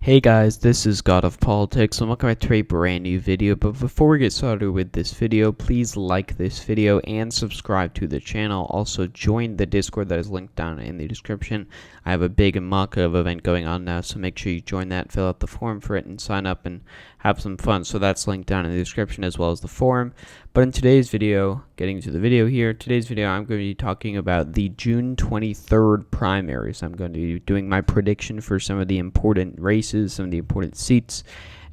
Hey guys, this is God of Politics and welcome back to a brand new video. But before we get started with this video, please like this video and subscribe to the channel. Also join the Discord that is linked down in the description. I have a big mock-up event going on now, so make sure you join that, fill out the form for it, and sign up and have some fun. So that's linked down in the description as well as the forum. But in today's video, getting to the video here, today's video I'm going to be talking about the June 23rd primaries. I'm going to be doing my prediction for some of the important races, some of the important seats,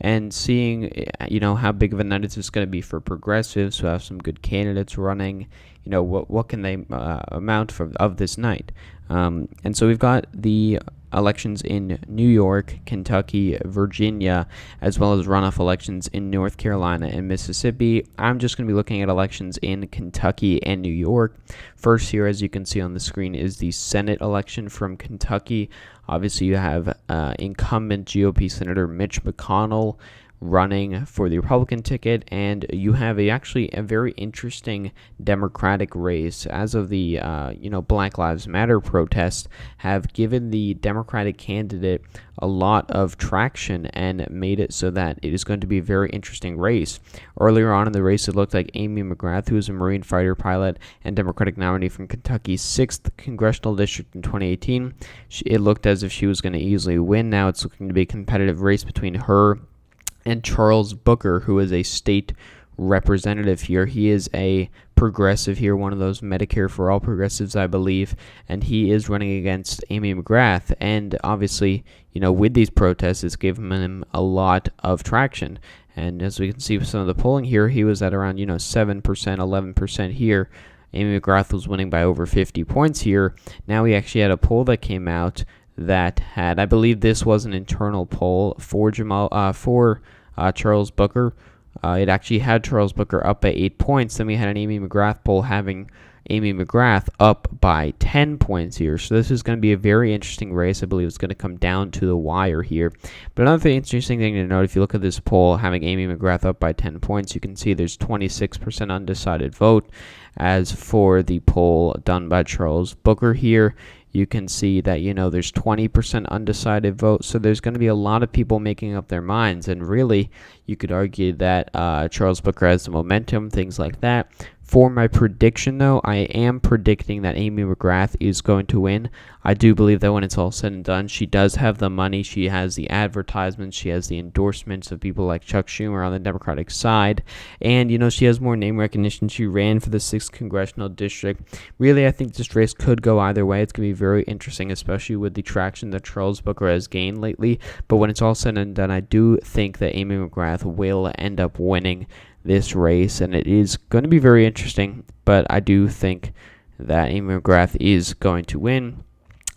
and seeing, how big of a night it's going to be for progressives who have some good candidates running. What can they amount of this night? And so we've got the elections in New York, Kentucky, Virginia, as well as runoff elections in North Carolina and Mississippi. I'm just going to be looking at elections in Kentucky and New York. First here, as you can see on the screen, is the Senate election from Kentucky. Obviously, you have incumbent GOP Senator Mitch McConnell running for the Republican ticket, and you have actually a very interesting Democratic race. As of the Black Lives Matter protests have given the Democratic candidate a lot of traction and made it so that it is going to be a very interesting race. Earlier on in the race, it looked like Amy McGrath, who is a Marine fighter pilot and Democratic nominee from Kentucky's 6th congressional district in 2018, it looked as if she was going to easily win. Now it's looking to be a competitive race between her and Charles Booker, who is a state representative here. He is a progressive here, one of those Medicare for all progressives, I believe, and he is running against Amy McGrath. And obviously, with these protests, it's given him a lot of traction. And as we can see with some of the polling here, he was at around 7%, 11% here. Amy McGrath was winning by over 50 points here. Now we actually had a poll that came out that had, I believe this was an internal poll for Charles Booker. It actually had Charles Booker up by 8 points. Then we had an Amy McGrath poll having Amy McGrath up by 10 points here. So this is going to be a very interesting race. I believe it's going to come down to the wire here. But another interesting thing to note, if you look at this poll having Amy McGrath up by 10 points, you can see there's 26% undecided vote. As for the poll done by Charles Booker here, you can see that, there's 20% undecided vote. So there's going to be a lot of people making up their minds. And really, you could argue that Charles Booker has the momentum, things like that. For my prediction, though, I am predicting that Amy McGrath is going to win. I do believe that when it's all said and done, she does have the money. She has the advertisements. She has the endorsements of people like Chuck Schumer on the Democratic side. And, she has more name recognition. She ran for the 6th Congressional District. Really, I think this race could go either way. It's going to be very interesting, especially with the traction that Charles Booker has gained lately. But when it's all said and done, I do think that Amy McGrath will end up winning this race, and it is going to be very interesting, but I do think that Amy McGrath is going to win.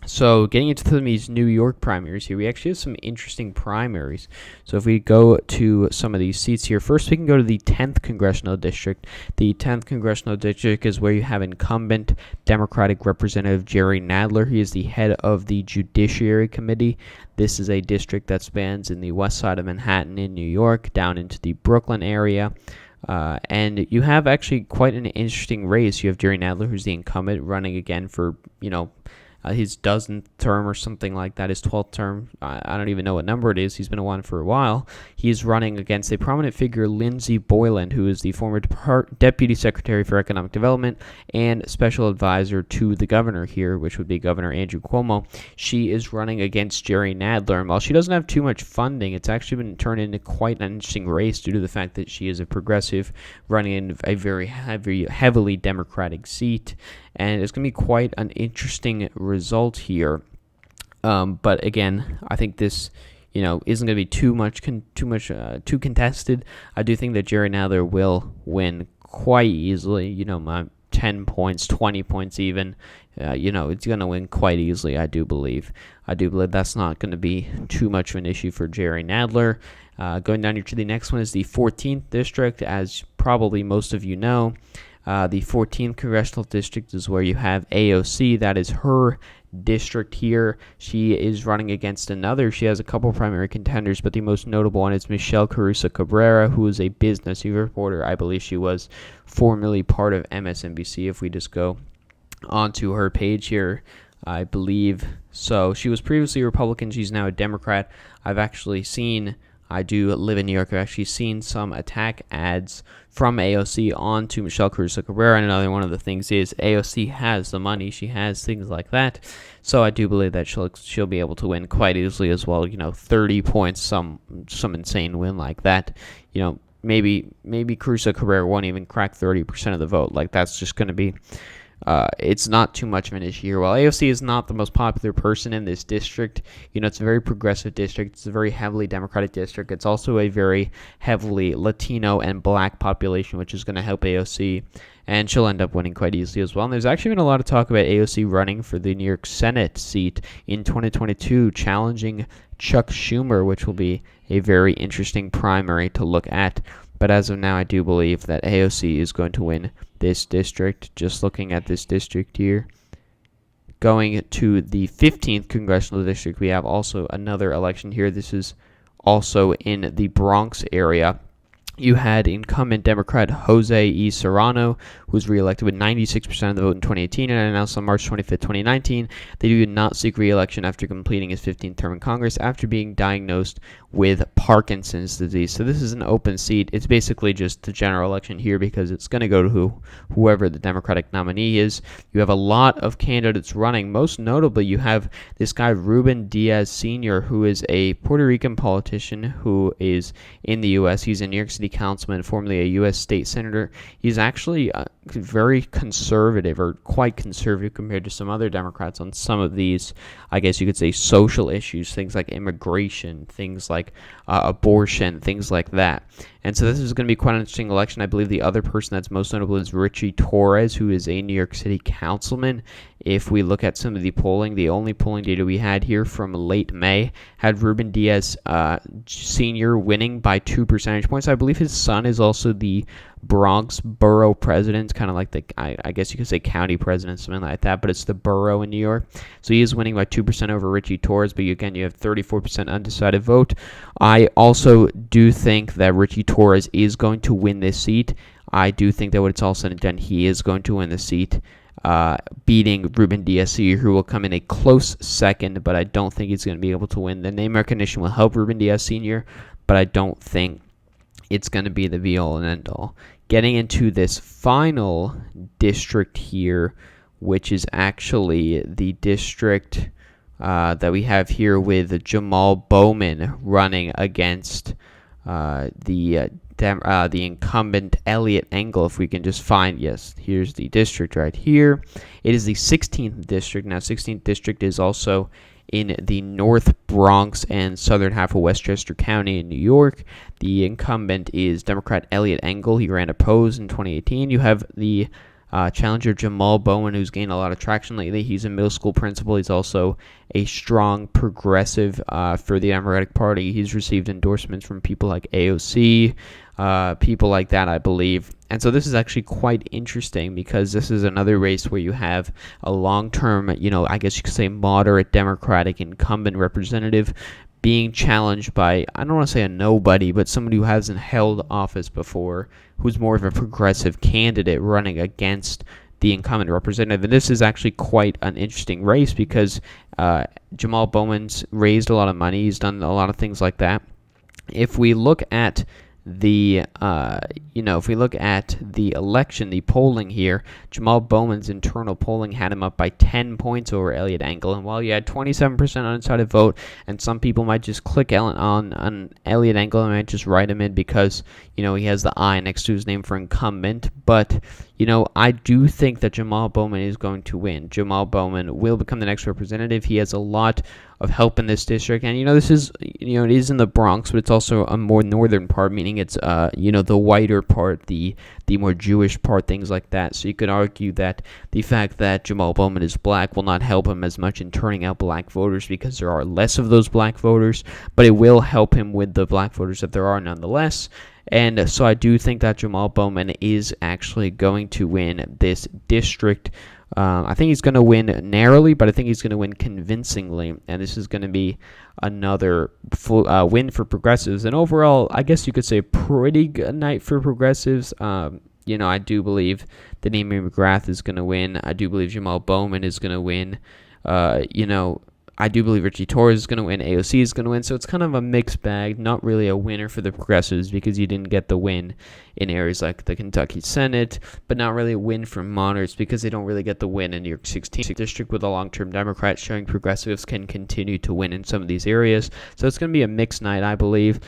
So getting into some of these New York primaries here, we actually have some interesting primaries. So if we go to some of these seats here, first we can go to the 10th Congressional District. The 10th Congressional District is where you have incumbent Democratic Representative Jerry Nadler. He is the head of the Judiciary Committee. This is a district that spans in the west side of Manhattan in New York, down into the Brooklyn area. And you have actually quite an interesting race. You have Jerry Nadler, who's the incumbent, running again for, his dozenth term or something like that, his 12th term. I don't even know what number it is. He's been on for a while. He's running against a prominent figure, Lindsey Boylan, who is the former Deputy Secretary for Economic Development and Special Advisor to the governor here, which would be Governor Andrew Cuomo. She is running against Jerry Nadler, and while she doesn't have too much funding, it's actually been turned into quite an interesting race due to the fact that she is a progressive running in a very heavily Democratic seat. And it's going to be quite an interesting result here. But again, I think this, isn't going to be too contested. I do think that Jerry Nadler will win quite easily. My 10 points, 20 points even. It's going to win quite easily, I do believe. That's not going to be too much of an issue for Jerry Nadler. Going down here to the next one is the 14th District, as probably most of you know. The 14th Congressional District is where you have AOC. That is her district here. She is running against she has a couple primary contenders, but the most notable one is Michelle Caruso Cabrera, who is a business reporter. I believe she was formerly part of MSNBC. If we just go onto her page here, I believe. So she was previously a Republican. She's now a Democrat. I do live in New York. I've actually seen some attack ads from AOC onto Michelle Caruso Cabrera. And another one of the things is AOC has the money. She has things like that. So I do believe that she'll be able to win quite easily as well. 30 points, some insane win like that. Maybe Caruso Cabrera won't even crack 30% of the vote. Like, that's just going to be it's not too much of an issue here. While AOC is not the most popular person in this district, it's a very progressive district. It's a very heavily Democratic district. It's also a very heavily Latino and Black population, which is going to help AOC, and she'll end up winning quite easily as well. And there's actually been a lot of talk about AOC running for the New York Senate seat in 2022, challenging Chuck Schumer, which will be a very interesting primary to look at. But as of now, I do believe that AOC is going to win this district. Just looking at this district here. Going to the 15th congressional district, we have also another election here. This is also in the Bronx area. You had incumbent Democrat Jose E. Serrano, who was reelected with 96% of the vote in 2018 and announced on March 25, 2019 that he did not seek re-election after completing his 15th term in Congress after being diagnosed with Parkinson's disease. So this is an open seat. It's basically just the general election here because it's going to go to whoever the Democratic nominee is. You have a lot of candidates running. Most notably, you have this guy Ruben Diaz Sr., who is a Puerto Rican politician who is in the U.S. He's a New York City councilman, formerly a U.S. state senator. He's actually very conservative, or quite conservative compared to some other Democrats on some of these, I guess you could say, social issues, things like immigration, things like abortion, things like that. And so this is going to be quite an interesting election. I believe the other person that's most notable is Richie Torres, who is a New York City councilman. If we look at some of the polling, the only polling data we had here from late May had Ruben Diaz Sr. winning by 2 percentage points. I believe his son is also the Bronx borough president, kind of like the, I guess you could say county president, something like that, but it's the borough in New York. So he is winning by 2% over Richie Torres, but again, you have 34% undecided vote. I also do think that Richie Torres is going to win this seat. I do think that when it's all said and done, he is going to win the seat, beating Ruben Diaz Sr., who will come in a close second, but I don't think he's going to be able to win. The name recognition will help Ruben Diaz Sr., but I don't think it's going to be the be-all and end-all. Getting into this final district here, which is actually the district that we have here with Jamal Bowman running against the incumbent Elliot Engel. If we can just find, yes, here's the district right here. It is the 16th district. Now, 16th district is also in the North Bronx and southern half of Westchester County in New York. The incumbent is Democrat Elliot Engel. He ran opposed in 2018. You have the challenger Jamal Bowman, who's gained a lot of traction lately. He's a middle school principal. He's also a strong progressive for the Democratic Party. He's received endorsements from people like AOC, people like that, I believe. And so this is actually quite interesting because this is another race where you have a long-term, I guess you could say moderate Democratic incumbent representative being challenged by, I don't want to say a nobody, but somebody who hasn't held office before, who's more of a progressive candidate running against the incumbent representative. And this is actually quite an interesting race because Jamal Bowman's raised a lot of money. He's done a lot of things like that. If we look at the election, the polling here, Jamal Bowman's internal polling had him up by 10 points over Elliot Engel. And while you had 27% undecided vote, and some people might just click on Elliot Engel and might just write him in because, he has the I next to his name for incumbent. But, I do think that Jamal Bowman is going to win. Jamal Bowman will become the next representative. He has a lot of help in this district. And, this is, it is in the Bronx, but it's also a more northern part, meaning it's, the whiter part, the more Jewish part, things like that. So you could argue that the fact that Jamal Bowman is black will not help him as much in turning out black voters because there are less of those black voters, but it will help him with the black voters that there are nonetheless. And so I do think that Jamal Bowman is actually going to win this district. I think he's going to win narrowly, but I think he's going to win convincingly. And this is going to be another win for progressives. And overall, I guess you could say pretty good night for progressives. I do believe that Amy McGrath is going to win. I do believe Jamal Bowman is going to win. You know, I do believe Richie Torres is going to win. AOC is going to win. So it's kind of a mixed bag. Not really a winner for the progressives because you didn't get the win in areas like the Kentucky Senate, but not really a win for moderates because they don't really get the win in New York 16th district with a long-term Democrat, showing progressives can continue to win in some of these areas. So it's going to be a mixed night, I believe.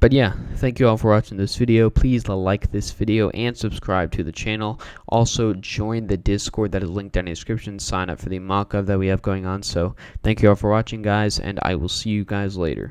But yeah, thank you all for watching this video. Please like this video and subscribe to the channel. Also, join the Discord that is linked down in the description. Sign up for the mock-up that we have going on. So thank you all for watching, guys, and I will see you guys later.